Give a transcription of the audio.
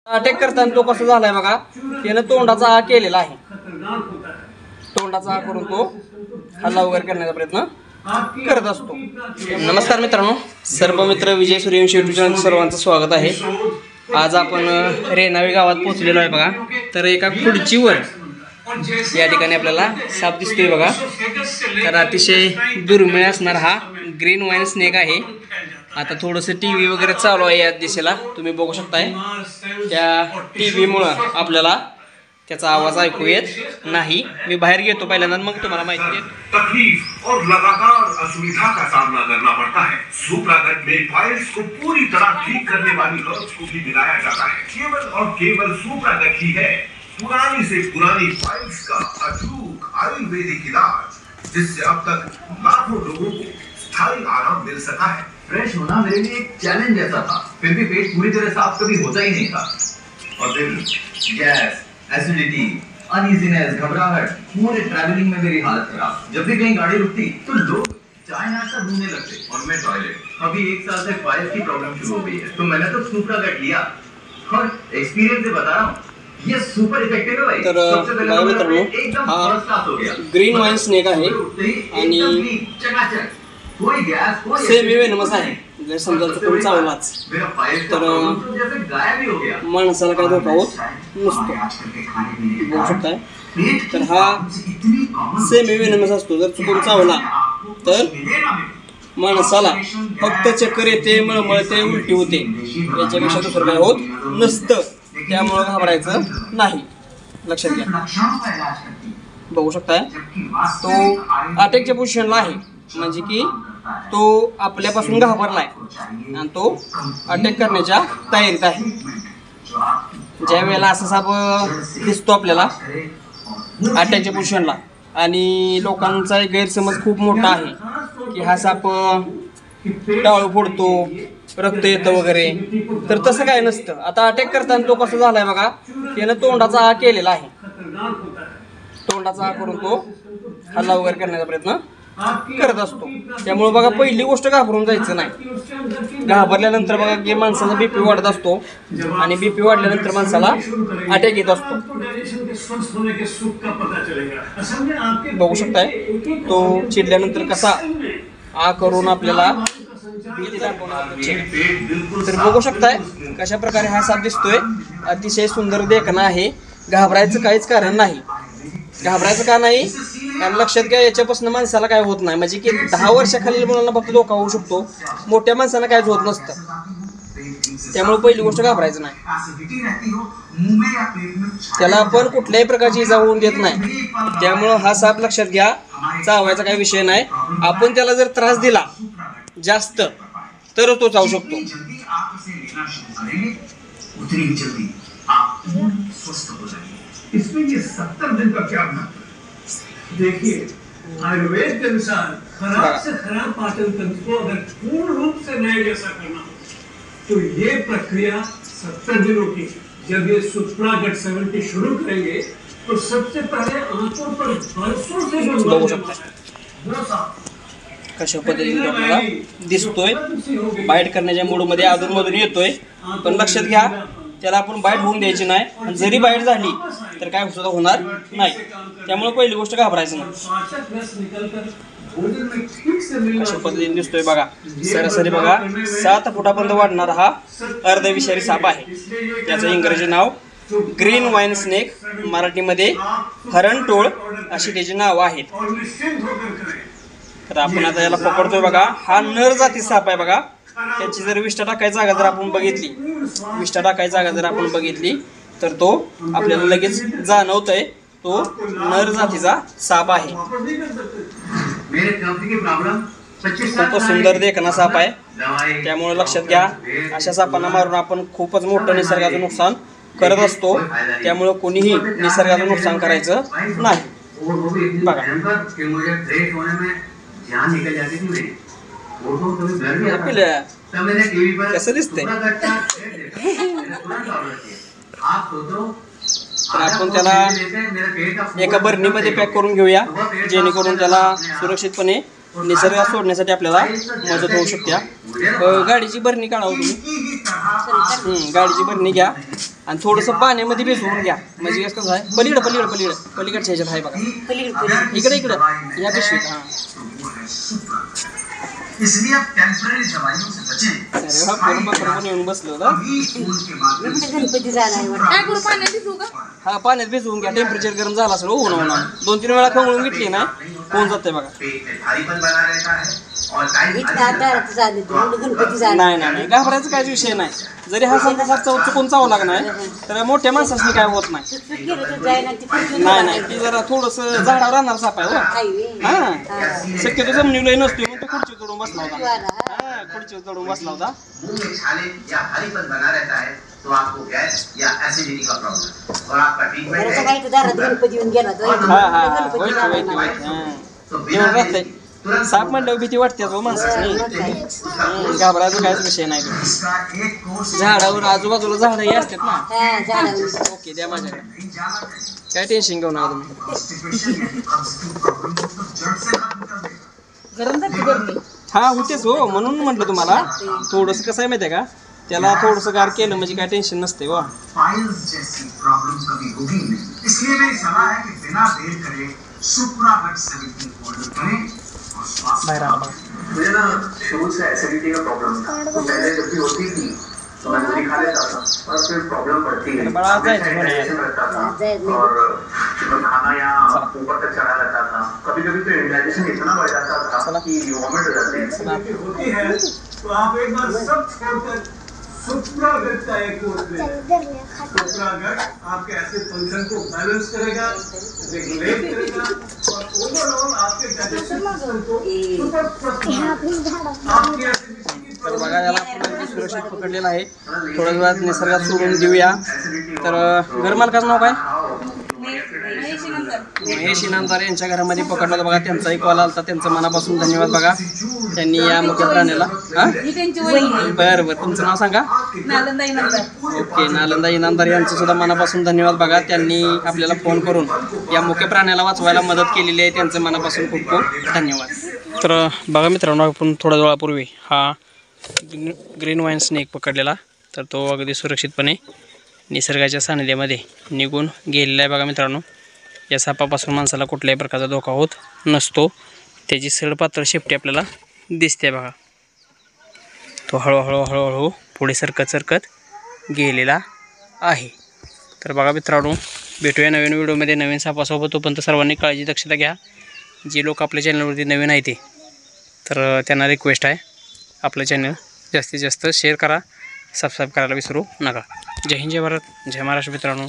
Attack करताना तो कसं झालाय बघा, त्यानं तोंडाचा आ केलेला आहे. तोंडाचा आ करून तो हल्ला वगैरे करण्याचा प्रयत्न करत असतो. नमस्कार मित्रांनो, सर्व मित्र विजय सूर्यवंशी यूट्यूब चॅनल सर्वांचं स्वागत आहे. आज आपण रेणावी गावात पोहोचलेलो आहे बघा. तर एका खुर्चीवर या ठिकाणी आपल्याला साप दिसतोय बघा. तर अतिशय दुर्मिळ असणार हा ग्रीन वाईन स्नेक आहे. आता थोडंसं टीव्ही वगैरे चालू आहे या दिशेला, तुम्ही बघू शकताय. त्या टीव्हीमुळं आपल्याला त्याचा आवाज ऐकू येत नाही. मी बाहेर घेतो पहिल्यांदा, मग तुम्हाला माहिती देतो. तकलीफ और लगातार असुविधा का सामना करना पड़ता है. सुप्रागट में फाइल्स को पूरी तरह ठीक करने वाली हर्ब्स को भी मिलाया जाता है. केवल और केवल सुप्रागट ही है पुरानी से पुरानी फाइल्स का अचूक आयुर्वेदिक इलाज, जिससे अब तक लाखों लोगों को स्थायी आराम मिल सका है. फ्रेश होना मेरे लिए एक चैलेंज जैसा था, फिर भी पेट पूरी तरह साफ कभी होता ही नहीं था. और फिर गैस, एसिडिटी, अनईजीनेस, घबराहट, पूरे ट्रैवलिंग में मेरी हालत खराब. जब भी कहीं गाड़ी रुकती तो लोग चाय नाश्ता ढूंढने लगते और मैं टॉयलेट. अभी 1 साल से फाइल्स की प्रॉब्लम शुरू हो गई है, तो मैंने तो सुप्रागट लिया और एक्सपीरियंस से बता रहा हूँ, ये सुपर इफेक्टिव है भाई. सबसे पहले मित्रांनो, एकदम फर्स्ट क्लास हो गया. ग्रीन वाईन स्नेक आहे आणि चकाचक, कोई गैस, कोई सेम वेनमस आहे. जर समजा चुकून चावलाच तर माणसाला काय धोका होत नसतो, बघू शकताय. तर हा सेम वेनमस असतो. जर चुकून चावला तर माणसाला फक्त चक्कर येते, मळमळते, उलटी होते, याच्यापेक्षा दुसरं काय होत नसतं. त्यामुळं घाबरायचं नाही, लक्षात घ्या. बघू शकताय तो अटॅकच्या पोझिशनला आहे, म्हणजे की तो आपल्यापासून घाबरलाय आणि तो अटॅक करण्याच्या तयारीत आहे. ज्या वेळेला असा साप दिसतो आपल्याला अटॅकच्या पोझिशनला, आणि लोकांचा एक गैरसमज खूप मोठा आहे की हा साप टाळू फोडतो, रक्त येतं वगैरे, तर तसं काय नसतं. आता अटॅक करताना तो कसं झालाय बघा, त्यानं तोंडाचा आ केलेला आहे. तोंडाचा आ करून तो हल्ला वगैरे करण्याचा प्रयत्न करत असतो. त्यामुळे बघा, पहिली गोष्ट घाबरून जायचं नाही. घाबरल्यानंतर बघा की माणसाचा बीपी वाढत असतो, आणि बीपी वाढल्यानंतर माणसाला अटॅक येत असतो. बघू शकताय तो चिडल्यानंतर कसा आ करून आपल्याला भीती दाखवणार. तर बघू शकताय कशा प्रकारे हा साप दिसतोय. अतिशय सुंदर देखणा आहे. घाबरायचं काहीच कारण नाही. घाबरायचं का नाही, कारण लक्षात घ्या, याच्यापासून माणसाला काय होत नाही. म्हणजे की 10 वर्षाखालील मुलांना फक्त धोका होऊ शकतो, मोठ्या माणसांना काहीच होत नसतं. त्यामुळे पहिली गोष्ट घाबरायचं नाही. त्याला आपण कुठल्याही प्रकारची इजा होऊन देत नाही. त्यामुळं हा साप लक्षात घ्या, चावायचा काही विषय नाही. आपण त्याला जर त्रास दिला जास्त तर तो चावू शकतो. इसमें ये 70 दिन का क्या महत्व. देखिए, आयुर्वेद के अनुसार खराब से खराब पाचन तंत्र को अगर पूर्ण रूप से नए जैसा करना हो तो ये प्रक्रिया 70 दिनों की. जब ये सुप्रागट 70 शुरू करेंगे तो सबसे पहले आंखों पर बरसों से जो कशा पद्धतीने आपल्याला दिसतोय, बाईट करण्याच्या मूडमध्ये अधूनमधून येतोय. पण लक्षात घ्या, त्याला आपण बाईट होऊन द्यायची नाही. आणि जरी बाईट झाली तर काय सुद्धा होणार नाही. त्यामुळे पहिली गोष्ट घाबरायचं नाही. कशा पद्धतीने दिसतोय बघा. सरासरी बघा 7 फुटापर्यंत वाढणारा हा अर्धविषारी साप आहे. त्याचं इंग्रजी नाव ग्रीन वाईन स्नेक, मराठीमध्ये हरणटोळ अशी त्याची नावं आहेत. तर आपण आता याला पकडतोय बघा. हा नर जाती साप आहे बघा. त्याची जर विष्ठा टाकायची जागा जर आपण बघितली तर तो आपल्याला लगेच जाणवतोय तो नर जातीचा साप आहे. खूपच सुंदर देखणा साप आहे. त्यामुळे लक्षात घ्या, अशा सापांना मारून आपण खूपच मोठं निसर्गाचं नुकसान करत असतो. त्यामुळे कोणीही निसर्गाचं नुकसान करायचं नाही. बघा कसं दिसतंय. तर आपण त्याला एका बरणीमध्ये पॅक करून घेऊया, जेणेकरून त्याला सुरक्षितपणे निसर्गात सोडण्यासाठी आपल्याला मदत होऊ शकते. गाडीची भरणी काढावं तुम्ही. गाडीची भरणी घ्या आणि थोडंसं पाण्यामध्ये भिजवून घ्या. म्हणजे कसं आहे पलीकडच्या ह्याच्यात आहे बघा. इकडं या पिशवीत. हां इसलिए अब टेम्पररी दवाइयों से बचें. अरे बरोबर येऊन बसलो होता. हा पाण्यात भिजवून घ्या. टेम्परेचर गरम झाला असेल होऊन 2-3 वेळा खवळून घेतली ना होऊन जाते बघा. नाही घाबरायचं काहीच विषय नाही. जरी हा संकट चुकून चावला नाही तर मोठ्या माणसाने काय होत नाही. नाही ती जरा थोडस झाडावर राहणार साप आहे. हा शक्यतो जमिनीला नसतो म्हणून तो खुर्ची चढून बसला होता. खुर्ची चढून बसला होता. तो आपको गैस या एसिडिटी का प्रॉब्लम और आपका ट्रीटमेंट साप म्हणल्यावर भीती वाटते माणसाची. घाबरायचा काहीच विषय नाही. झाडावर आजूबाजूला झाडही असतात ना. ओके द्या माझ्याकडे. काय टेन्शन घेऊ नका तुम्ही. हा होतेच हो म्हणून म्हटलं तुम्हाला. थोडंसं कसं आहे माहिती आहे का त्याला थोडंसं गार केलं म्हणजे काय टेन्शन नसते. वा फाइल्स जैसी प्रॉब्लम्स कभी होगी नहीं. इसलिए मेरी सलाह है कि बिना देर करे सुप्रावेट 17 ऑर्डर करें. मुझे ना शुरू से एसिडिटी का प्रॉब्लम था. तो पहले जब भी होती थी तो मैं गोली खा लेता था और फिर प्रॉब्लम बढ़ती गई. बड़ा डाइजेशन रहता था और खाना यहाँ ऊपर तक चढ़ा रहता था. कभी कभी तो इंडाइजेशन इतना बढ़ जाता था कि वॉमिट हो जाती होती है. तो आप एक बार सब छोड़कर सुप्रावेट का एक कोर्स ले लें. सुप्रावेट आपके एसिड फंक्शन को बैलेंस करेगा, रेगुलेट करेगा और ओवरऑल आपके डाइजेशन सिस्टम को आपकी एसिडिटी तर बघा याला आपण सुरक्षित पकडलेलं आहे. थोड्या वेळात निसर्गात सोडून देऊया. तर घरमालकाचं नाव काय? महेश इनामदार यांच्या घरामध्ये पकडलं बघा. त्यांचाही कॉल आला. त्यांचं मनापासून धन्यवाद बघा. त्यांनी या मुख्य प्राण्याला बरं तुमचं नाव सांगा. ओके नालंदा इनामदार यांचं सुद्धा मनापासून धन्यवाद बघा. त्यांनी आपल्याला फोन करून या मुख्य प्राण्याला वाचवायला मदत केलेली आहे. त्यांचं मनापासून खूप खूप धन्यवाद. तर बघा मित्रांनो आपण थोड्या वेळापूर्वी हा ग्रीन वाईन स्नेक पकडलेला. तर तो अगदी सुरक्षितपणे निसर्गाच्या सानिध्यामध्ये निघून गेलेला आहे बघा मित्रांनो. या सापापासून माणसाला कुठल्याही प्रकारचा धोका होत नसतो. त्याची सडपातळ शेपटी आपल्याला दिसते बघा. तो हळूहळू पुढे सरकत गेलेला आहे. तर बघा मित्रांनो भेटूया नवीन व्हिडिओमध्ये नवीन सापासोबत. तोपर्यंत सर्वांनी काळजी दक्षता घ्या. जे लोक आपल्या चॅनलवरती नवीन आहे ते तर त्यांना रिक्वेस्ट आहे आपलं चॅनल जास्तीत जास्त शेअर करा, सबस्क्राईब करायला विसरू नका. जय हिंद जय भारत जय महाराष्ट्र मित्रांनो.